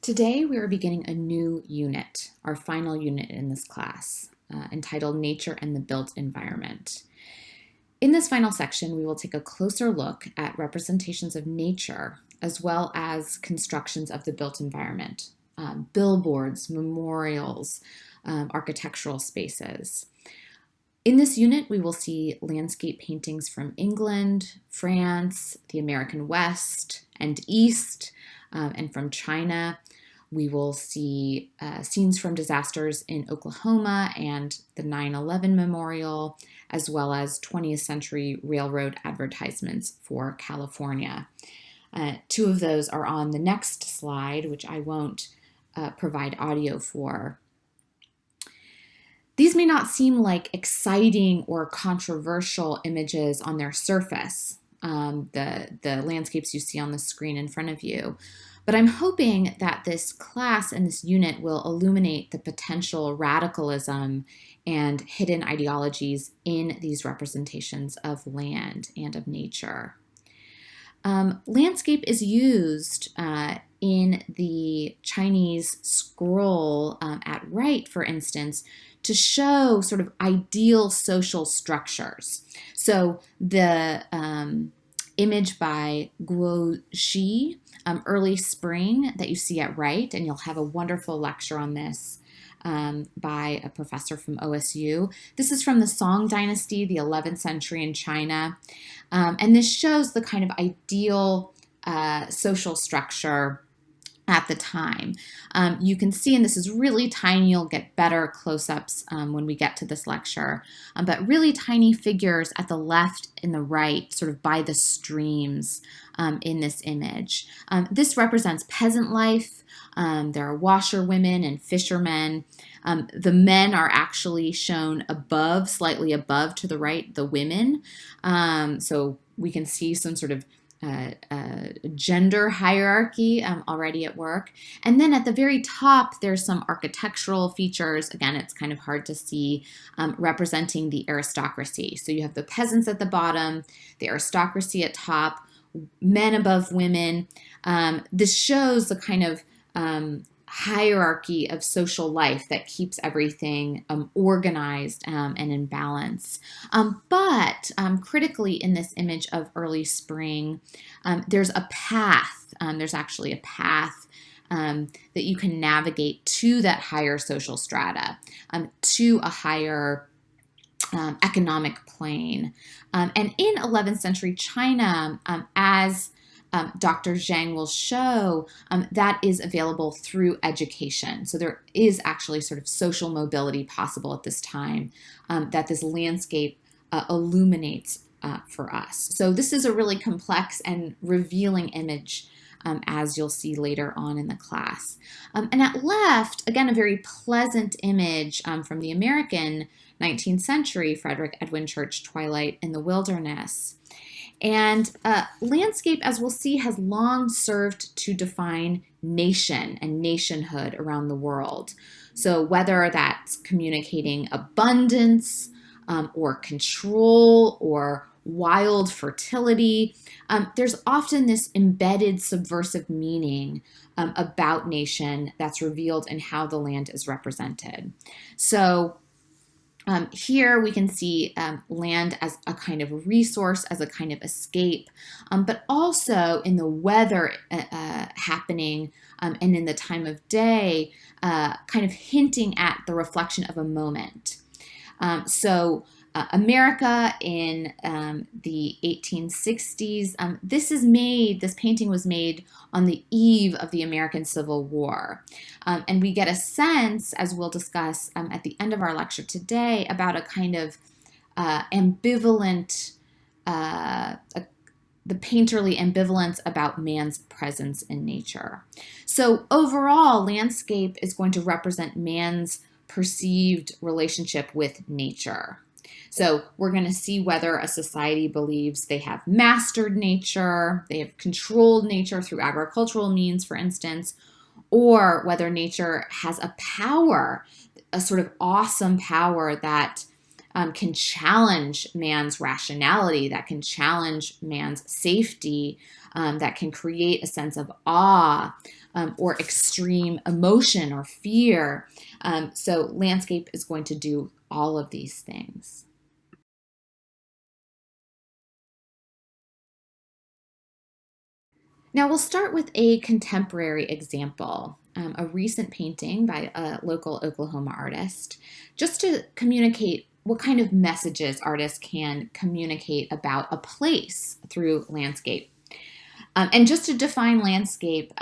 Today we are beginning a new unit, our final unit in this class, entitled Nature and the Built Environment. In this final section, we will take a closer look at representations of nature as well as constructions of the built environment, billboards, memorials, architectural spaces. In this unit, we will see landscape paintings from England, France, the American West and East, and from China. We will see scenes from disasters in Oklahoma and the 9/11 memorial, as well as 20th century railroad advertisements for California. Two of those are on the next slide, which I won't provide audio for. These may not seem like exciting or controversial images on their surface, the landscapes you see on the screen in front of you, but I'm hoping that this class and this unit will illuminate the potential radicalism and hidden ideologies in these representations of land and of nature. Landscape is used in the Chinese scroll at right, for instance, to show sort of ideal social structures. So the image by Guo Xi, Early Spring, that you see at right, and you'll have a wonderful lecture on this by a professor from OSU. This is from the Song Dynasty, the 11th century in China. And this shows the kind of ideal social structure at the time. You can see, and this is really tiny, you'll get better close-ups when we get to this lecture, but really tiny figures at the left and the right, sort of by the streams in this image. This represents peasant life. There are washerwomen and fishermen. The men are actually shown above, slightly above to the right, the women. So we can see some sort of gender hierarchy already at work. And then at the very top, there's some architectural features. Again, it's kind of hard to see, representing the aristocracy. So you have the peasants at the bottom, the aristocracy at top, men above women. This shows the kind of hierarchy of social life that keeps everything organized and in balance. But critically, in this image of early spring, there's a path. There's actually a path that you can navigate to that higher social strata, to a higher economic plane. And in 11th century China, as Dr. Zhang will show, that is available through education. So there is actually sort of social mobility possible at this time that this landscape illuminates for us. So this is a really complex and revealing image, as you'll see later on in the class. And at left, again, a very pleasant image from the American 19th century Frederick Edwin Church Twilight in the Wilderness. And landscape, as we'll see, has long served to define nation and nationhood around the world. So whether that's communicating abundance or control or wild fertility, there's often this embedded subversive meaning about nation that's revealed in how the land is represented. So here we can see land as a kind of resource, as a kind of escape, but also in the weather happening and in the time of day, kind of hinting at the reflection of a moment. So America in the 1860s, this painting was made on the eve of the American Civil War. And we get a sense, as we'll discuss at the end of our lecture today, about a kind of ambivalent, the painterly ambivalence about man's presence in nature. So overall, landscape is going to represent man's perceived relationship with nature. So we're going to see whether a society believes they have mastered nature, they have controlled nature through agricultural means, for instance, or whether nature has a power, a sort of awesome power that can challenge man's rationality, that can challenge man's safety, that can create a sense of awe or extreme emotion or fear. So landscape is going to do all of these things. Now we'll start with a contemporary example, a recent painting by a local Oklahoma artist, just to communicate what kind of messages artists can communicate about a place through landscape. And just to define landscape,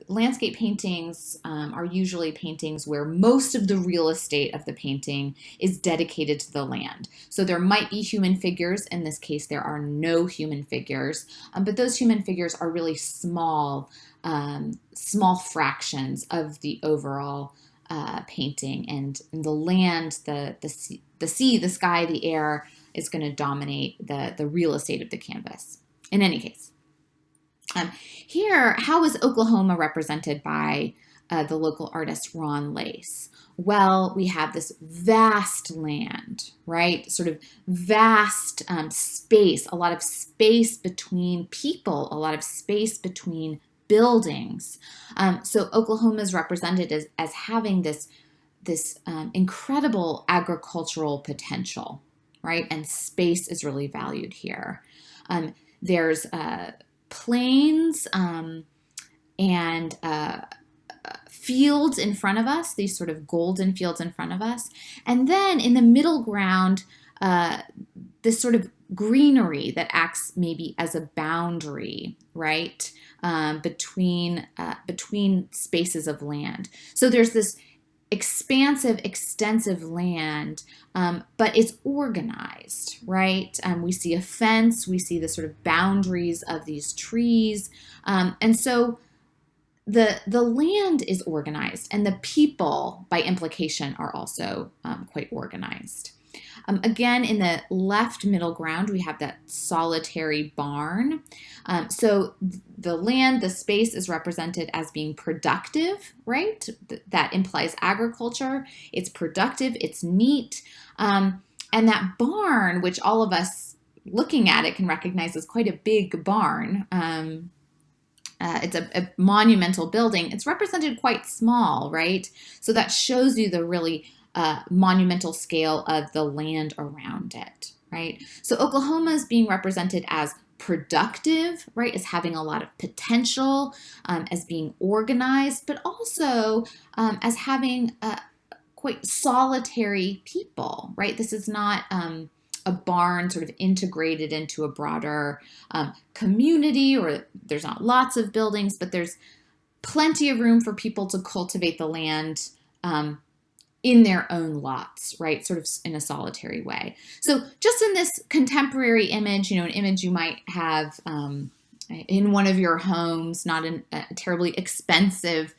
landscape paintings are usually paintings where most of the real estate of the painting is dedicated to the land. So there might be human figures. In this case, there are no human figures, but those human figures are really small, small fractions of the overall painting. And the land, the sea, the sky, the air is going to dominate the real estate of the canvas. In any case. Here, how is Oklahoma represented by the local artist Ron Lace? Well, we have this vast land, right? Sort of vast space, a lot of space between people, a lot of space between buildings. So Oklahoma is represented as having this incredible agricultural potential, right? And space is really valued here. There's plains and fields in front of us, these sort of golden fields in front of us. And then in the middle ground, this sort of greenery that acts maybe as a boundary, right, between spaces of land. So there's this expansive, extensive land, but it's organized, right? We see a fence, we see the sort of boundaries of these trees, and so the land is organized, and the people, by implication, are also quite organized. Again, in the left middle ground, we have that solitary barn. So the land, the space is represented as being productive, right? That implies agriculture. It's productive, it's neat. And that barn, which all of us looking at it can recognize as quite a big barn, it's a monumental building. It's represented quite small, right? So that shows you the really monumental scale of the land around it, right? So Oklahoma is being represented as productive, right, as having a lot of potential, as being organized, but also as having quite solitary people, right? This is not a barn sort of integrated into a broader community, or there's not lots of buildings, but there's plenty of room for people to cultivate the land in their own lots, right? Sort of in a solitary way. So just in this contemporary image, an image you might have in one of your homes, not a terribly expensive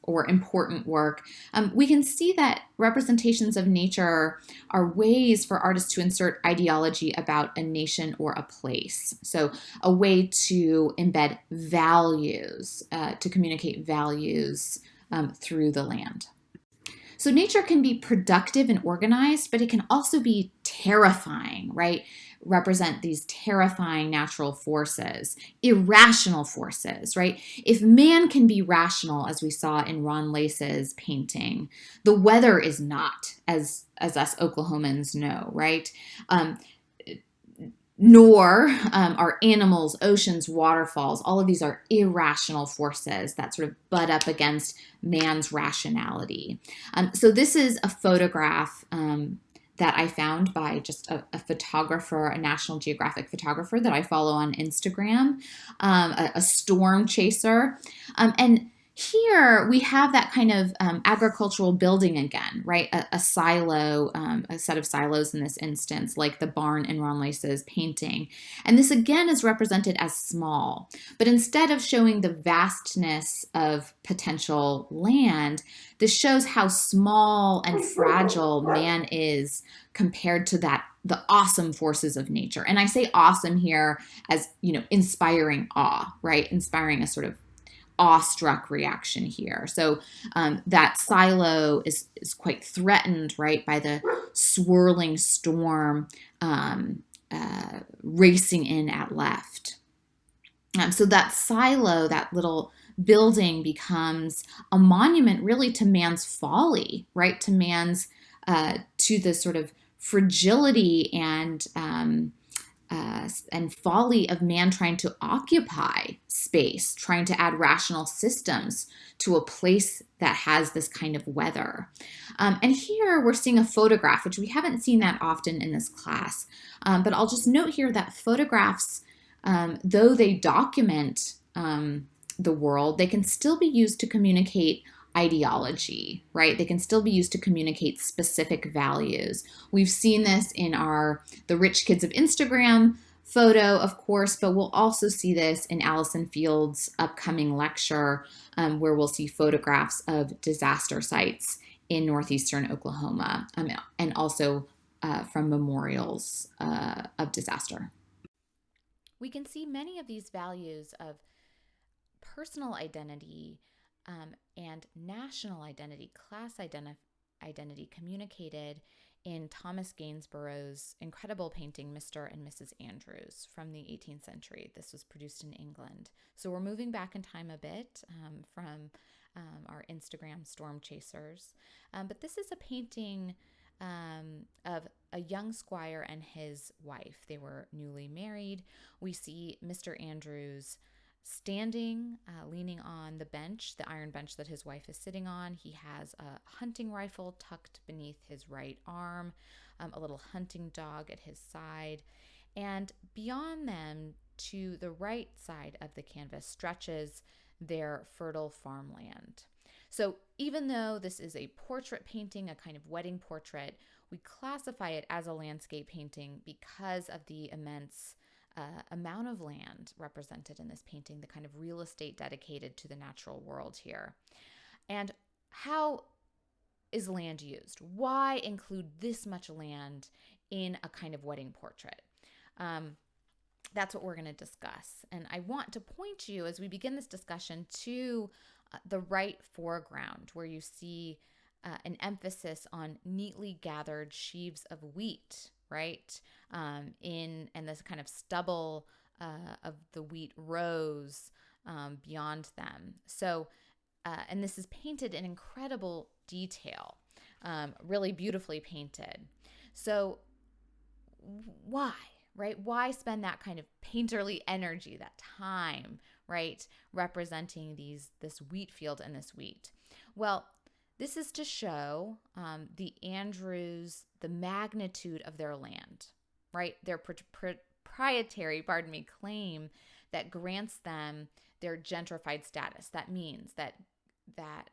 or important work, we can see that representations of nature are ways for artists to insert ideology about a nation or a place. So a way to embed values, to communicate values through the land. So nature can be productive and organized, but it can also be terrifying, right? Represent these terrifying natural forces, irrational forces, right? If man can be rational, as we saw in Ron Lace's painting, the weather is not, as us Oklahomans know, right? Nor are animals, oceans, waterfalls. All of these are irrational forces that sort of butt up against man's rationality. So this is a photograph that I found by just a photographer, a National Geographic photographer that I follow on Instagram, a storm chaser. And here we have that kind of agricultural building again, right? A silo, a set of silos in this instance, like the barn in Ron Lace's painting. And this again is represented as small. But instead of showing the vastness of potential land, this shows how small and fragile man is compared to the awesome forces of nature. And I say awesome here as, inspiring awe, right? Inspiring a sort of awestruck reaction here. So that silo is quite threatened, right, by the swirling storm racing in at left. So that silo, that little building, becomes a monument really to man's folly, right? To the sort of fragility and folly of man trying to occupy space, trying to add rational systems to a place that has this kind of weather. And here we're seeing a photograph, which we haven't seen that often in this class. But I'll just note here that photographs, though they document the world, they can still be used to communicate ideology, right? They can still be used to communicate specific values. We've seen this in the Rich Kids of Instagram photo, of course, but we'll also see this in Allison Field's upcoming lecture, where we'll see photographs of disaster sites in northeastern Oklahoma, and also from memorials of disaster. We can see many of these values of personal identity and national identity, class identity communicated in Thomas Gainsborough's incredible painting, Mr. and Mrs. Andrews, from the 18th century. This was produced in England. So we're moving back in time a bit from our Instagram storm chasers. But this is a painting of a young squire and his wife. They were newly married. We see Mr. Andrews standing, leaning on the bench, the iron bench that his wife is sitting on. He has a hunting rifle tucked beneath his right arm, a little hunting dog at his side. And beyond them, to the right side of the canvas, stretches their fertile farmland. So even though this is a portrait painting, a kind of wedding portrait, we classify it as a landscape painting because of the immense amount of land represented in this painting, the kind of real estate dedicated to the natural world here. And how is land used? Why include this much land in a kind of wedding portrait? That's what we're going to discuss. And I want to point you, as we begin this discussion, to the right foreground, where you see an emphasis on neatly gathered sheaves of wheat, right? And this kind of stubble of the wheat rows beyond them. So, and this is painted in incredible detail, really beautifully painted. So why, right? Why spend that kind of painterly energy, that time, right, representing this wheat field and this wheat? Well, this is to show the Andrews, the magnitude of their land, right? Their proprietary, claim that grants them their gentrified status. That means that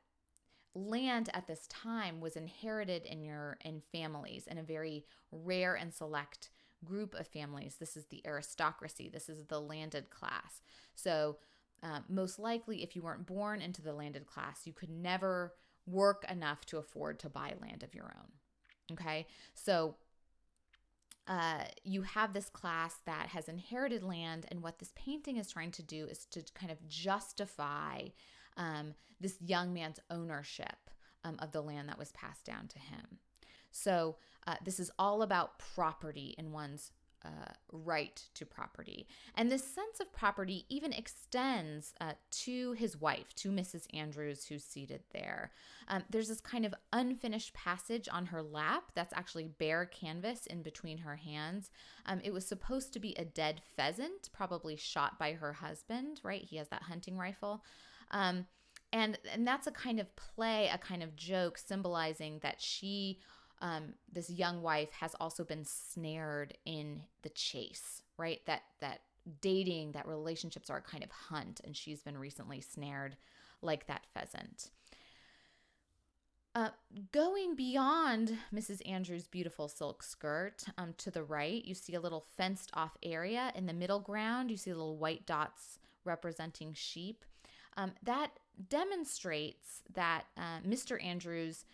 land at this time was inherited in families, in a very rare and select group of families. This is the aristocracy. This is the landed class. So most likely, if you weren't born into the landed class, you could never work enough to afford to buy land of your own. Okay, so you have this class that has inherited land, and what this painting is trying to do is to kind of justify this young man's ownership of the land that was passed down to him. So this is all about property and one's right to property. And this sense of property even extends to his wife, to Mrs. Andrews, who's seated there. There's this kind of unfinished passage on her lap that's actually bare canvas in between her hands. It was supposed to be a dead pheasant, probably shot by her husband, right? He has that hunting rifle. And that's a kind of play, a kind of joke symbolizing that she, this young wife, has also been snared in the chase, right? That dating, that relationships are a kind of hunt, and she's been recently snared like that pheasant. Going beyond Mrs. Andrews' beautiful silk skirt, to the right, you see a little fenced off area. In the middle ground, you see little white dots representing sheep. That demonstrates that Mr. Andrews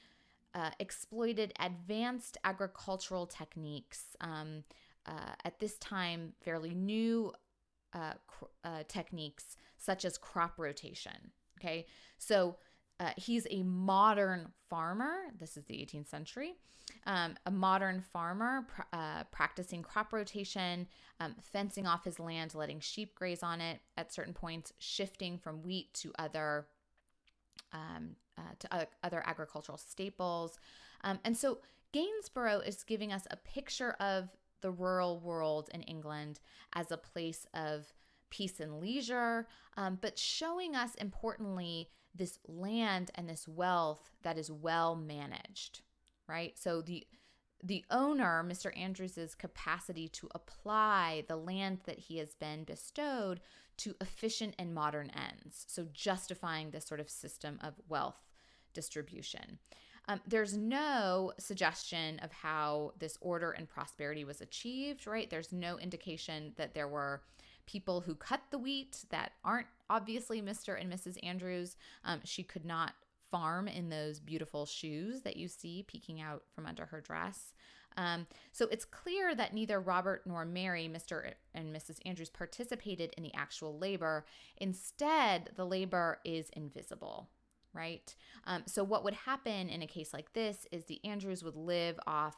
exploited advanced agricultural techniques, at this time fairly new techniques, such as crop rotation. Okay, so he's a modern farmer. This is the 18th century. A modern farmer practicing crop rotation, fencing off his land, letting sheep graze on it at certain points, shifting from wheat to other other agricultural staples. And so Gainsborough is giving us a picture of the rural world in England as a place of peace and leisure, but showing us, importantly, this land and this wealth that is well managed, right? So the owner, Mr. Andrews's capacity to apply the land that he has been bestowed to efficient and modern ends, so justifying this sort of system of wealth distribution. There's no suggestion of how this order and prosperity was achieved, right? There's no indication that there were people who cut the wheat that aren't obviously Mr. and Mrs. Andrews. She could not farm in those beautiful shoes that you see peeking out from under her dress. So it's clear that neither Robert nor Mary, Mr. and Mrs. Andrews, participated in the actual labor. Instead, the labor is invisible, right? So what would happen in a case like this is the Andrews would live off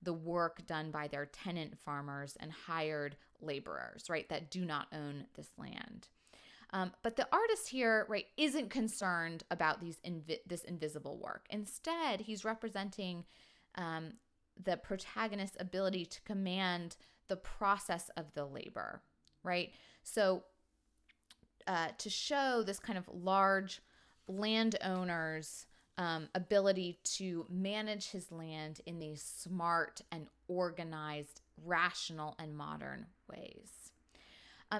the work done by their tenant farmers and hired laborers, right, that do not own this land. But the artist here, right, isn't concerned about this invisible work. Instead, he's representing the protagonist's ability to command the process of the labor, right? So to show this kind of large landowner's ability to manage his land in these smart and organized, rational and modern ways.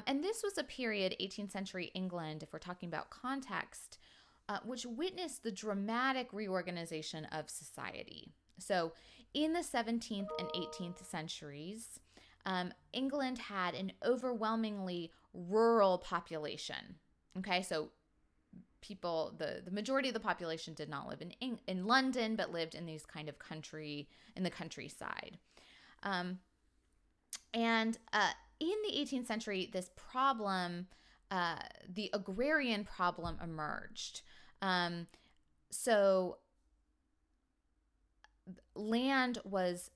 And this was a period, 18th century England, if we're talking about context, which witnessed the dramatic reorganization of society. So in the 17th and 18th centuries, England had an overwhelmingly rural population. Okay, so people, the majority of the population did not live in London, but lived in these kind of in the countryside. And in the 18th century, this problem, the agrarian problem, emerged. So land was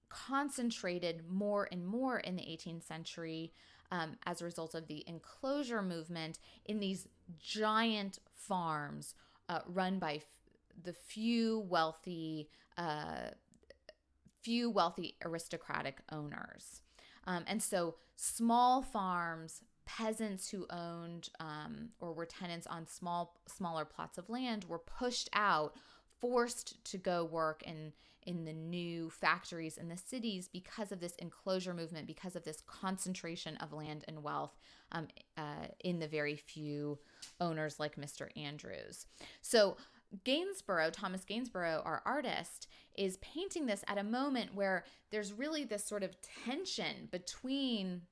concentrated more and more in the 18th century as a result of the enclosure movement in these giant farms run by the few wealthy aristocratic owners. And so small farms, peasants who owned or were tenants on smaller plots of land were pushed out, forced to go work in the new factories in the cities because of this enclosure movement, because of this concentration of land and wealth in the very few owners like Mr. Andrews. So Thomas Gainsborough, our artist, is painting this at a moment where there's really this sort of tension between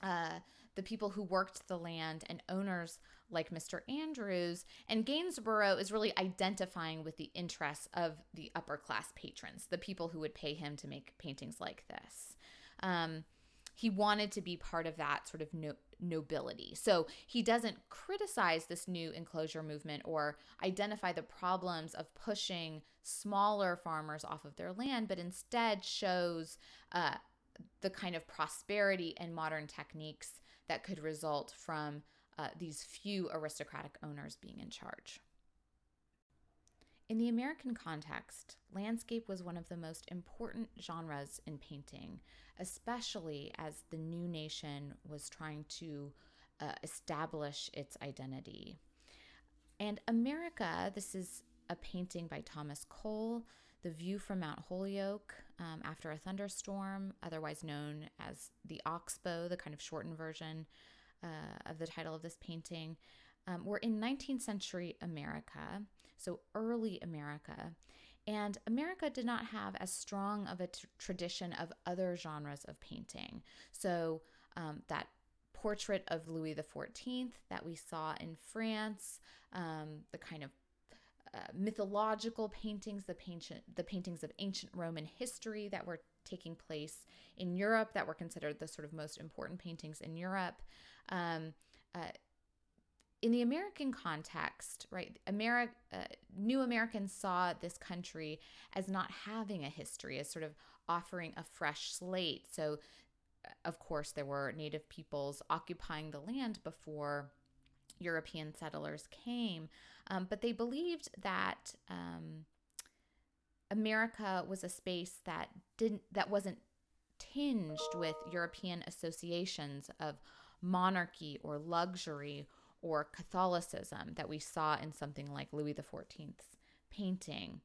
the people who worked the land and owners like Mr. Andrews. And Gainsborough is really identifying with the interests of the upper class patrons, the people who would pay him to make paintings like this. He wanted to be part of that sort of nobility. So he doesn't criticize this new enclosure movement or identify the problems of pushing smaller farmers off of their land, but instead shows the kind of prosperity and modern techniques that could result from these few aristocratic owners being in charge. In the American context, landscape was one of the most important genres in painting, especially as the new nation was trying to establish its identity. And America, this is a painting by Thomas Cole, The View from Mount Holyoke After a Thunderstorm, otherwise known as the Oxbow, the kind of shortened version of the title of this painting. We're in 19th century America, so early America, and America did not have as strong of a tradition of other genres of painting. So that portrait of Louis XIV that we saw in France, the kind of mythological paintings, the paintings of ancient Roman history that were taking place in Europe that were considered the sort of most important paintings in Europe. in the American context, right, New Americans saw this country as not having a history, as sort of offering a fresh slate. So, of course, there were native peoples occupying the land before European settlers came, but they believed that America was a space that wasn't tinged with European associations of monarchy or luxury or Catholicism that we saw in something like Louis XIV's painting.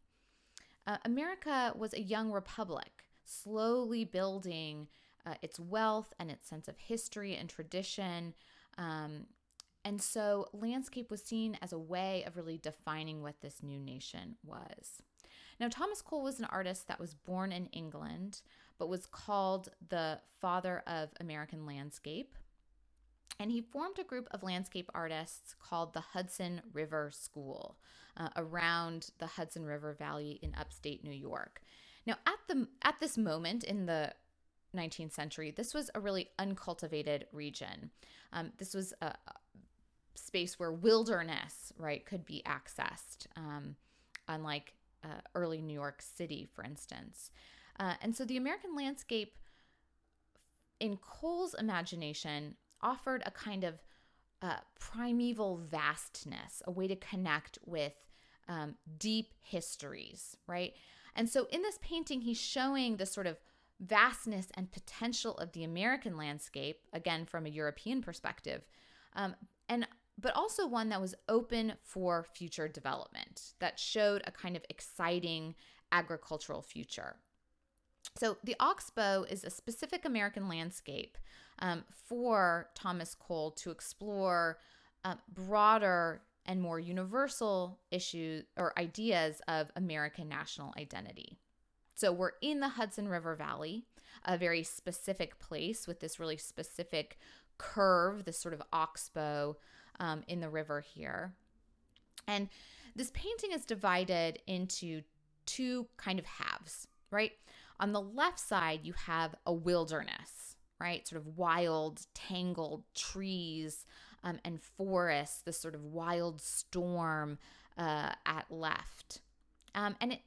America was a young republic, slowly building its wealth and its sense of history and tradition. And so landscape was seen as a way of really defining what this new nation was. Now, Thomas Cole was an artist that was born in England, but was called the father of American landscape. And he formed a group of landscape artists called the Hudson River School around the Hudson River Valley in upstate New York. Now, at this moment in the 19th century, this was a really uncultivated region. This was a space where wilderness, right, could be accessed, unlike early New York City, for instance. And so the American landscape, in Cole's imagination, offered a kind of primeval vastness, a way to connect with deep histories, right? And so in this painting, he's showing the sort of vastness and potential of the American landscape, again, from a European perspective, but also one that was open for future development, that showed a kind of exciting agricultural future. So the oxbow is a specific American landscape for Thomas Cole to explore broader and more universal issues or ideas of American national identity. So we're in the Hudson River Valley, a very specific place with this really specific curve, this sort of oxbow in the river here. And this painting is divided into two kind of halves, right? On the left side, you have a wilderness, right? Sort of wild, tangled trees and forests, this sort of wild storm at left. And it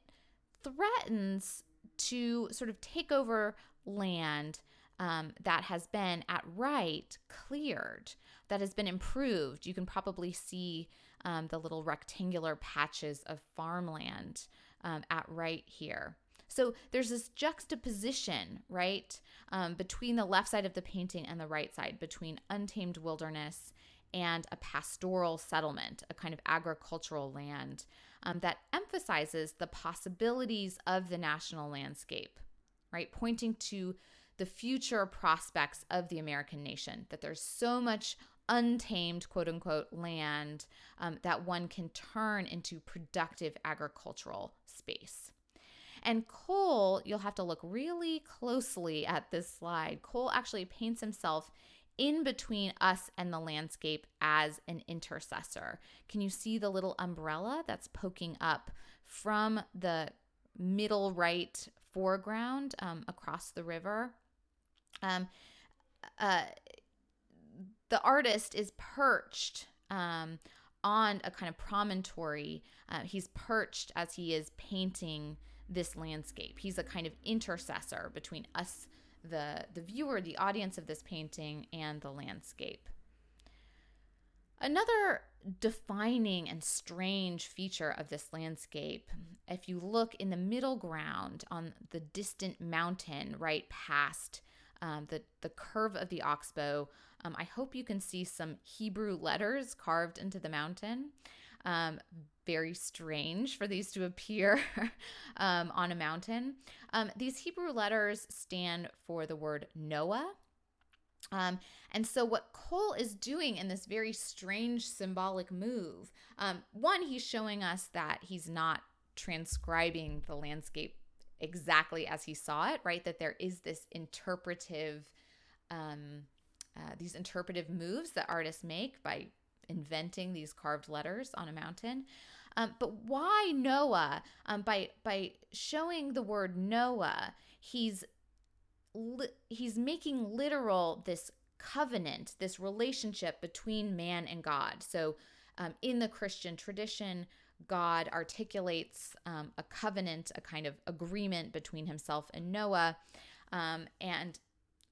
threatens to sort of take over land that has been at right cleared, that has been improved. You can probably see the little rectangular patches of farmland at right here. So there's this juxtaposition, right, between the left side of the painting and the right side, between untamed wilderness and a pastoral settlement, a kind of agricultural land that emphasizes the possibilities of the national landscape, right, pointing to the future prospects of the American nation, that there's so much untamed, quote unquote, land that one can turn into productive agricultural space. And Cole, you'll have to look really closely at this slide. Cole actually paints himself in between us and the landscape as an intercessor. Can you see the little umbrella that's poking up from the middle right foreground across the river? The artist is perched on a kind of promontory. He's perched as he is painting this landscape. He's a kind of intercessor between us, the viewer, the audience of this painting, and the landscape. Another defining and strange feature of this landscape, if you look in the middle ground on the distant mountain right past the curve of the oxbow, I hope you can see some Hebrew letters carved into the mountain. Very strange for these to appear on a mountain. These Hebrew letters stand for the word Noah. And so what Cole is doing in this very strange symbolic move, one, he's showing us that he's not transcribing the landscape exactly as he saw it, right? That there is this interpretive, these interpretive moves that artists make by inventing these carved letters on a mountain. But why Noah? By showing the word Noah, he's making literal this covenant, this relationship between man and God. So in the Christian tradition, God articulates a covenant, a kind of agreement between himself and Noah. And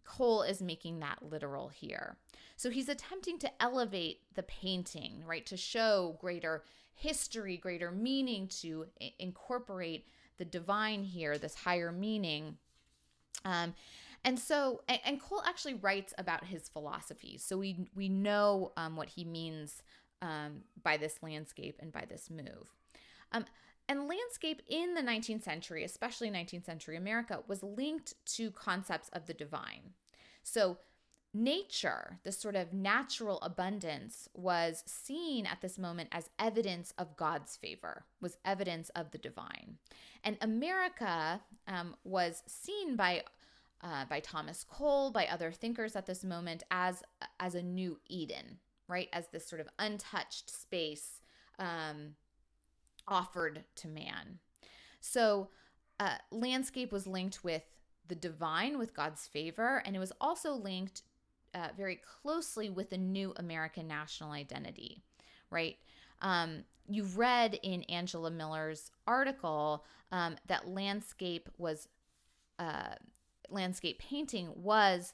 Cole is making that literal here. So he's attempting to elevate the painting, right, to show greater history, greater meaning, to incorporate the divine here, this higher meaning. And Cole actually writes about his philosophy. So we know what he means by this landscape and by this move. And landscape in the 19th century, especially 19th century America, was linked to concepts of the divine. So nature, this sort of natural abundance, was seen at this moment as evidence of God's favor, was evidence of the divine. And America was seen by Thomas Cole, by other thinkers at this moment, as a new Eden, right? As this sort of untouched space offered to man. So landscape was linked with the divine, with God's favor, and it was also linked very closely with a new American national identity, right? You've read in Angela Miller's article that landscape painting was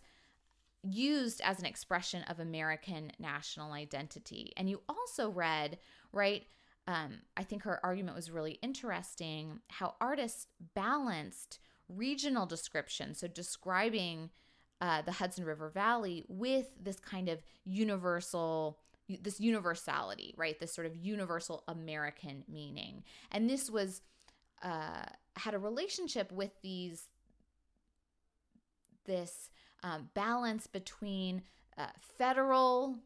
used as an expression of American national identity. And you also read, right, I think her argument was really interesting, how artists balanced regional description, so describing the Hudson River Valley with this kind of universality, right? This sort of universal American meaning. And this was had a relationship with this balance between federal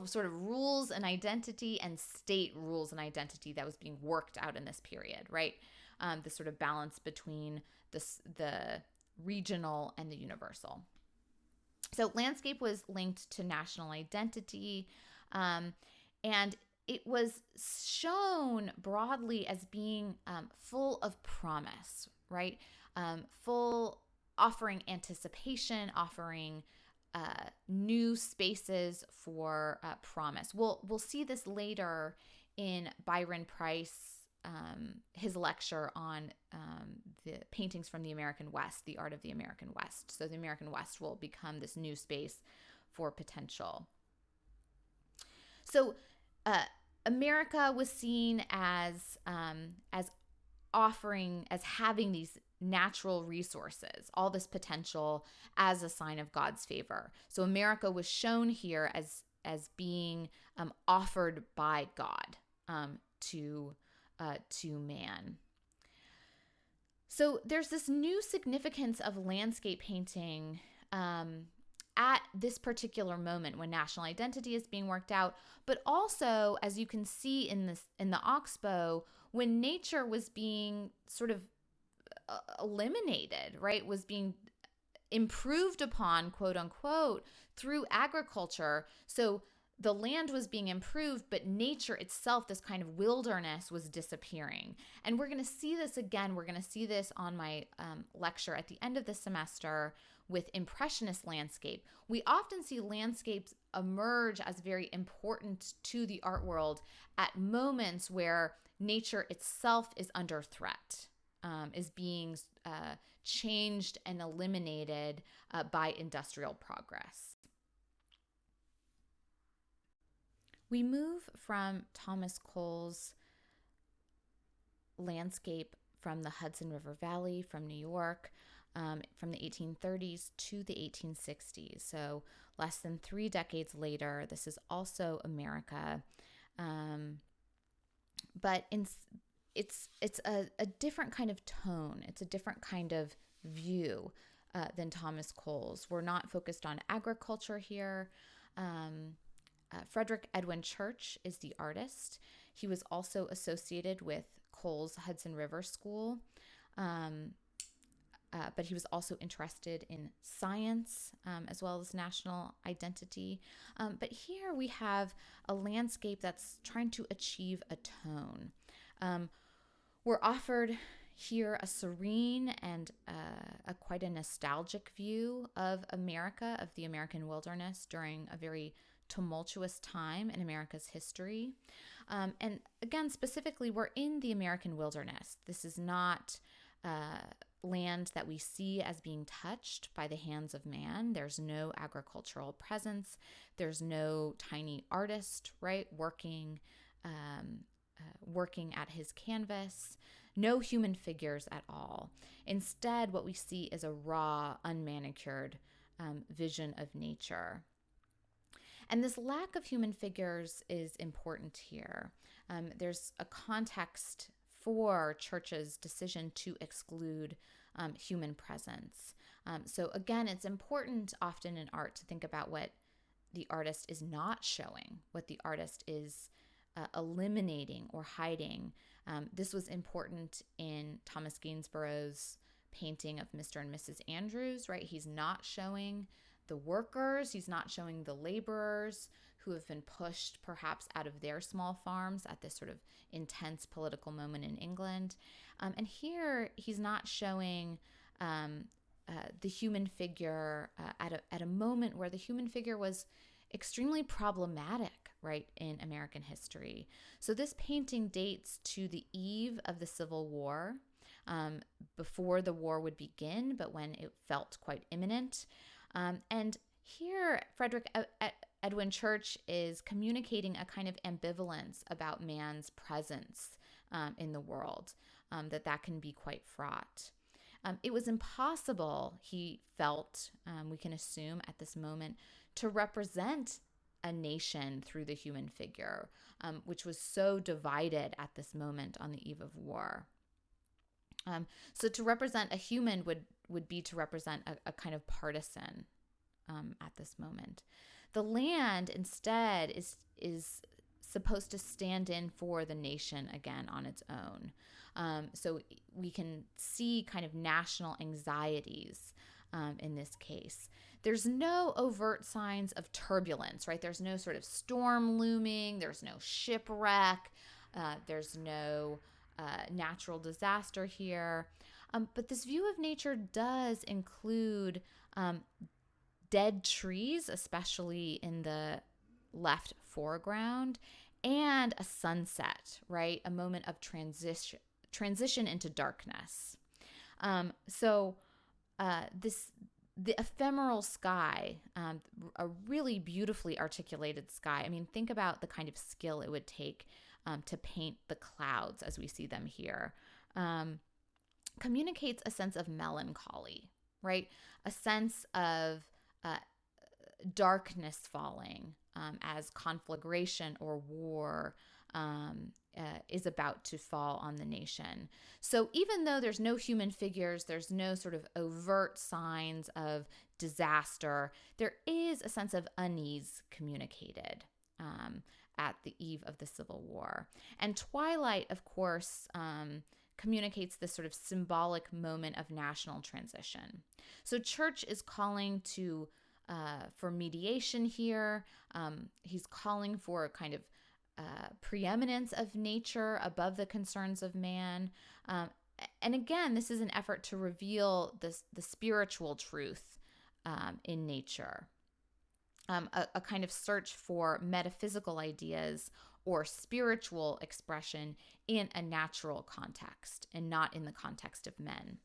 sort of rules and identity and state rules and identity that was being worked out in this period, right? This sort of balance between the regional and the universal. So landscape was linked to national identity, and it was shown broadly as being full of promise, right? Offering anticipation, offering new spaces for promise. We'll see this later in Byron Price, his lecture on the paintings from the American West, the art of the American West. So the American West will become this new space for potential. So America was seen as having these natural resources, all this potential, as a sign of God's favor. So America was shown here as being offered by God to man. So there's this new significance of landscape painting at this particular moment when national identity is being worked out, but also, as you can see in the Oxbow, when nature was being sort of eliminated, right, was being improved upon, quote unquote, through agriculture. So the land was being improved, but nature itself, this kind of wilderness, was disappearing. And we're going to see this again. We're going to see this on my lecture at the end of the semester with Impressionist landscape. We often see landscapes emerge as very important to the art world at moments where nature itself is under threat, is being changed and eliminated by industrial progress. We move from Thomas Cole's landscape from the Hudson River Valley, from New York, from the 1830s to the 1860s. So less than 3 decades later, this is also America. But it's a different kind of tone. It's a different kind of view than Thomas Cole's. We're not focused on agriculture here. Frederick Edwin Church is the artist. He was also associated with Cole's Hudson River School, but he was also interested in science as well as national identity. But here we have a landscape that's trying to achieve a tone. We're offered here a serene and quite a nostalgic view of America, of the American wilderness during a very tumultuous time in America's history. And again, specifically, we're in the American wilderness. This is not land that we see as being touched by the hands of man. There's no agricultural presence. There's no tiny artist, right, working at his canvas, no human figures at all. Instead, what we see is a raw, unmanicured vision of nature. And this lack of human figures is important here. There's a context for Church's decision to exclude human presence. So again, it's important often in art to think about what the artist is not showing, what the artist is eliminating or hiding. This was important in Thomas Gainsborough's painting of Mr. and Mrs. Andrews, right? He's not showing the workers, he's not showing the laborers who have been pushed perhaps out of their small farms at this sort of intense political moment in England. And here he's not showing the human figure at a moment where the human figure was extremely problematic, right, in American history. So this painting dates to the eve of the Civil War, before the war would begin, but when it felt quite imminent. And here, Frederick Edwin Church is communicating a kind of ambivalence about man's presence in the world, that can be quite fraught. It was impossible, he felt, we can assume at this moment, to represent a nation through the human figure, which was so divided at this moment on the eve of war. So to represent a human would be to represent a kind of partisan at this moment. The land instead is supposed to stand in for the nation again on its own. So we can see kind of national anxieties in this case. There's no overt signs of turbulence, right? There's no sort of storm looming. There's no shipwreck. There's no natural disaster here. But this view of nature does include dead trees, especially in the left foreground, and a sunset, right? A moment of transition into darkness. The ephemeral sky, a really beautifully articulated sky. I mean, think about the kind of skill it would take to paint the clouds as we see them here. Communicates a sense of melancholy, right? A sense of darkness falling as conflagration or war is about to fall on the nation. So even though there's no human figures, there's no sort of overt signs of disaster, there is a sense of unease communicated at the eve of the Civil War. And twilight, of course, communicates this sort of symbolic moment of national transition. So Church is calling for mediation here. He's calling for a kind of preeminence of nature above the concerns of man. And again, this is an effort to reveal the spiritual truth in nature. A kind of search for metaphysical ideas or spiritual expression in a natural context and not in the context of men.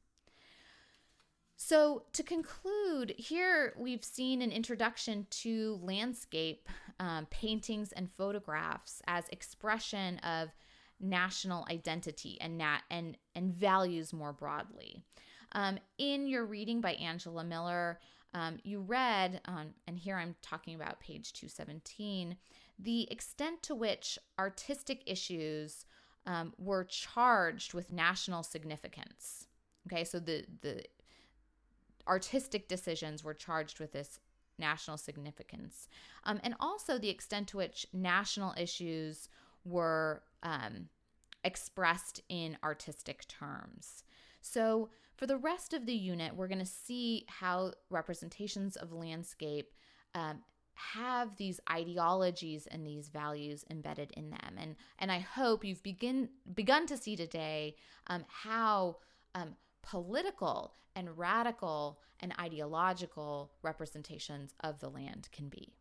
So to conclude, here we've seen an introduction to landscape paintings and photographs as expression of national identity and values more broadly. In your reading by Angela Miller, you read, and here I'm talking about page 217, the extent to which artistic issues were charged with national significance. Okay, so the artistic decisions were charged with this national significance. And also the extent to which national issues were expressed in artistic terms. So for the rest of the unit, we're going to see how representations of landscape have these ideologies and these values embedded in them. And I hope you've begun to see today how political and radical and ideological representations of the land can be.